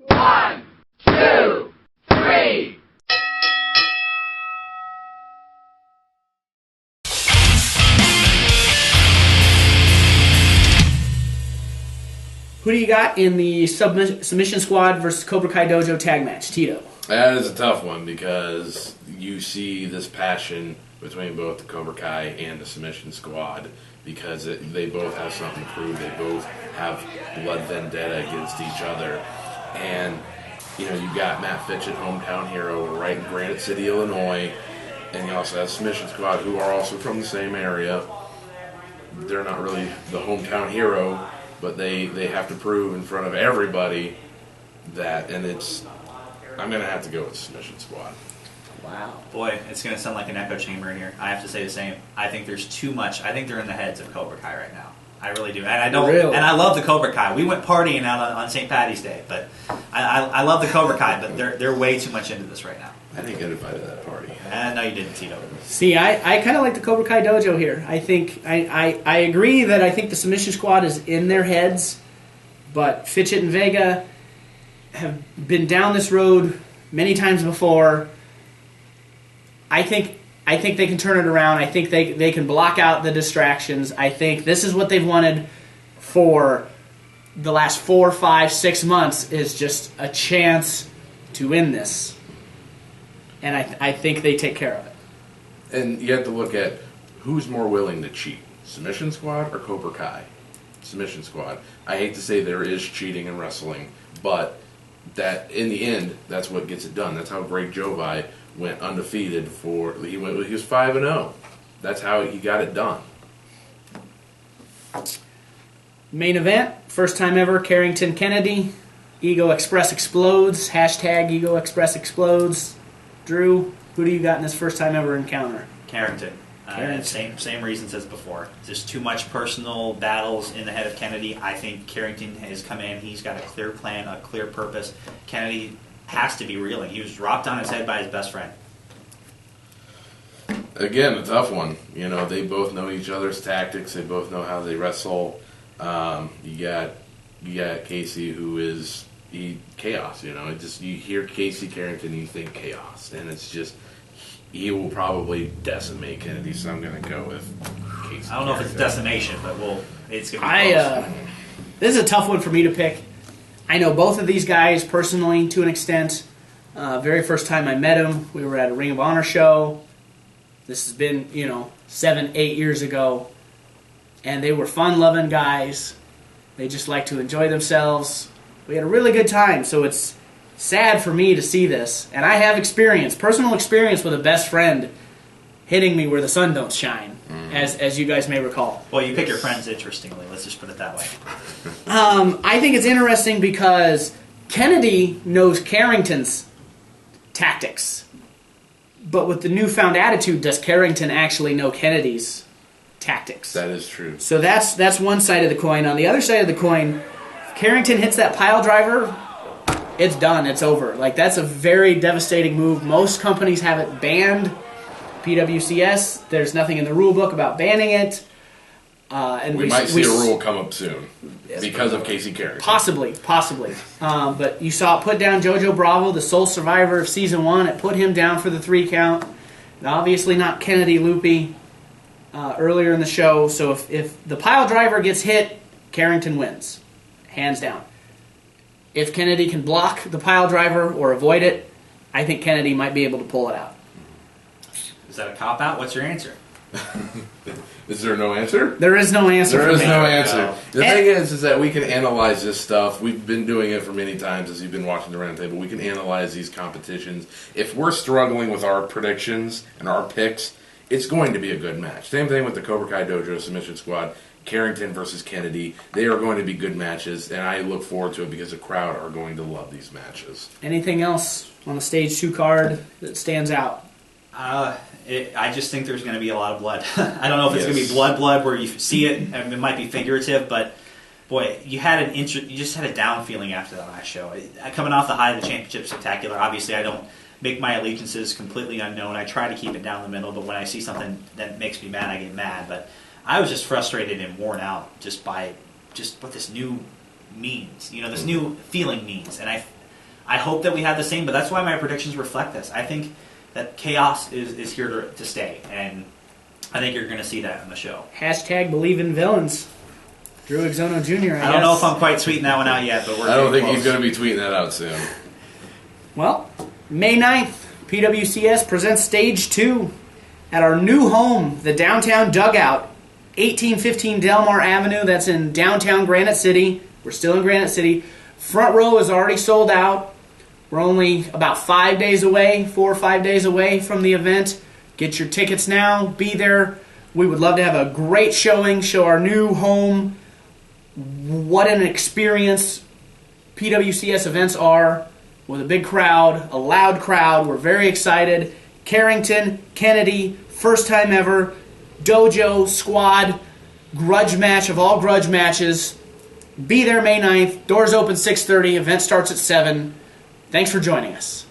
1, 2, 3. Who do you got in the Submission Squad versus Cobra Kai Dojo tag match, Tito? That is a tough one because you see this passion between both the Cobra Kai and the Submission Squad because they both have something to prove. They both have blood vendetta against each other. And, you know, you got Matt Fitchett, hometown hero, right in Granite City, Illinois. And you also have Submission Squad, who are also from the same area. They're not really the hometown hero, but they have to prove in front of everybody that, and I'm going to have to go with Submission Squad. Wow. Boy, it's going to sound like an echo chamber here. I have to say the same. I think there's too much. I think they're in the heads of Cobra Kai right now. I really do. And I don't. Really? And I love the Cobra Kai. We went partying out on St. Patty's Day, but I love the Cobra Kai, but they're way too much into this right now. I didn't get invited to that party. No, you didn't, Tito. See, I kind of like the Cobra Kai Dojo here. I think I agree that I think the Submission Squad is in their heads, but Fitchett and Vega have been down this road many times before. I think they can turn it around. I think they can block out the distractions. I think this is what they've wanted for the last 4, 5, 6 months is just a chance to win this. And I think they take care of it. And you have to look at who's more willing to cheat, Submission Squad or Cobra Kai? Submission Squad. I hate to say there is cheating in wrestling, but that in the end, that's what gets it done. That's how Greg Jovi went undefeated he was 5-0. That's how he got it done. Main event, first time ever, Karrington Kennedy. Ego Express explodes. Hashtag Ego Express explodes. Drew, who do you got in this first time ever encounter? Carrington. Same reasons as before. There's too much personal battles in the head of Kennedy. I think Karrington has come in. He's got a clear plan, a clear purpose. Kennedy has to be reeling. He was dropped on his head by his best friend. Again, a tough one. You know, they both know each other's tactics. They both know how they wrestle. You got Casey, who is chaos. You know, you hear Casey Karrington, and you think chaos, and it's just he will probably decimate Kennedy. So I'm going to go with Casey. I don't know if it's decimation, but it's going to be close. This is a tough one for me to pick. I know both of these guys personally to an extent. Very first time I met him, we were at a Ring of Honor show. This has been, 7, 8 years ago. And they were fun-loving guys. They just like to enjoy themselves. We had a really good time, so it's sad for me to see this. And I have personal experience with a best friend hitting me where the sun don't shine, as you guys may recall. Well, you pick your friends interestingly. Let's just put it that way. I think it's interesting because Kennedy knows Carrington's tactics. But with the newfound attitude, does Karrington actually know Kennedy's tactics? That is true. So that's one side of the coin. On the other side of the coin, if Karrington hits that pile driver, it's done. It's over. Like, that's a very devastating move. Most companies have it banned. PWCS, there's nothing in the rule book about banning it. And we might see a rule come up soon because of Casey Karrington. Possibly. But you saw it put down Jojo Bravo, the sole survivor of Season 1. It put him down for the 3 count. And obviously not Kennedy Loopy earlier in the show. So if the pile driver gets hit, Karrington wins. Hands down. If Kennedy can block the pile driver or avoid it, I think Kennedy might be able to pull it out. Is that a cop-out? What's your answer? Is there no answer? There is no answer. There for is me. no answer. The thing is that we can analyze this stuff. We've been doing it for many times as you've been watching the roundtable. We can analyze these competitions. If we're struggling with our predictions and our picks, it's going to be a good match. Same thing with the Cobra Kai Dojo Submission Squad. Karrington versus Kennedy. They are going to be good matches, and I look forward to it because the crowd are going to love these matches. Anything else on the Stage 2 card that stands out? I just think there's going to be a lot of blood. I don't know if it's going to be blood where you see it, and it might be figurative, but boy, you just had a down feeling after that last show. Coming off the high of the championship spectacular, obviously I don't make my allegiances completely unknown. I try to keep it down the middle, but when I see something that makes me mad, I get mad. But I was just frustrated and worn out just by what this new means, this new feeling means. And I hope that we have the same, but that's why my predictions reflect this. I think that chaos is here to stay, and I think you're going to see that in the show. Hashtag believe in villains. Drew Exono Jr. I don't know if I'm quite tweeting that one out yet, but I don't think he's going to be tweeting that out soon. Well, May 9th, PWCS presents Stage 2 at our new home, the Downtown Dugout, 1815 Delmar Avenue. That's in downtown Granite City. We're still in Granite City. Front row is already sold out. We're only about 4 or 5 days away from the event. Get your tickets now. Be there. We would love to have a great showing, show our new home, what an experience PWCS events are, with a big crowd, a loud crowd. We're very excited. Karrington, Kennedy, first time ever, dojo, squad, grudge match of all grudge matches. Be there May 9th. Doors open 6:30. Event starts at 7. Thanks for joining us.